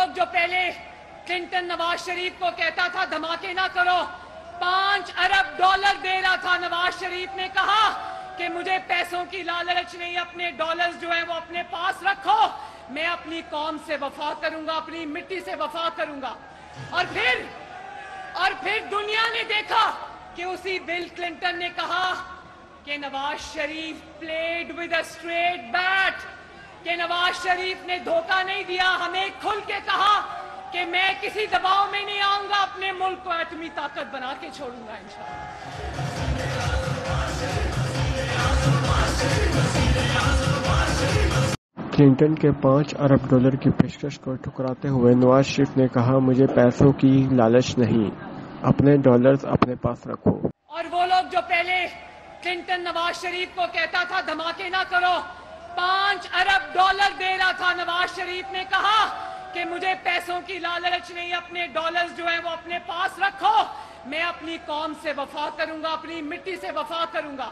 लोग जो पहले क्लिंटन नवाज शरीफ को कहता था धमाके ना करो, 5 अरब डॉलर दे रहा था, नवाज शरीफ ने कहा कि मुझे पैसों की लालच नहीं, अपने डॉलर्स जो है वो अपने पास रखो, मैं अपनी कौम से वफा करूंगा, अपनी मिट्टी से वफा करूंगा। और फिर दुनिया ने देखा कि उसी बिल क्लिंटन ने कहा कि Nawaz Sharif played with a straight bat, कि नवाज शरीफ ने धोखा नहीं दिया, हमें खुल के कहा कि मैं किसी दबाव में नहीं आऊंगा, अपने मुल्क को एटमी ताकत बना के छोड़ूंगा इंशाअल्लाह। क्लिंटन के 5 अरब डॉलर की पेशकश को ठुकराते हुए नवाज शरीफ ने कहा, मुझे पैसों की लालच नहीं, अपने डॉलर्स अपने पास रखो। और वो लोग जो पहले क्लिंटन नवाज शरीफ को कहता था धमाके ना करो, 5 अरब डॉलर दे रहा था, नवाज शरीफ ने कहा कि मुझे पैसों की लालच नहीं, अपने डॉलर्स जो है वो अपने पास रखो, मैं अपनी कौम से वफा करूंगा, अपनी मिट्टी से वफा करूंगा।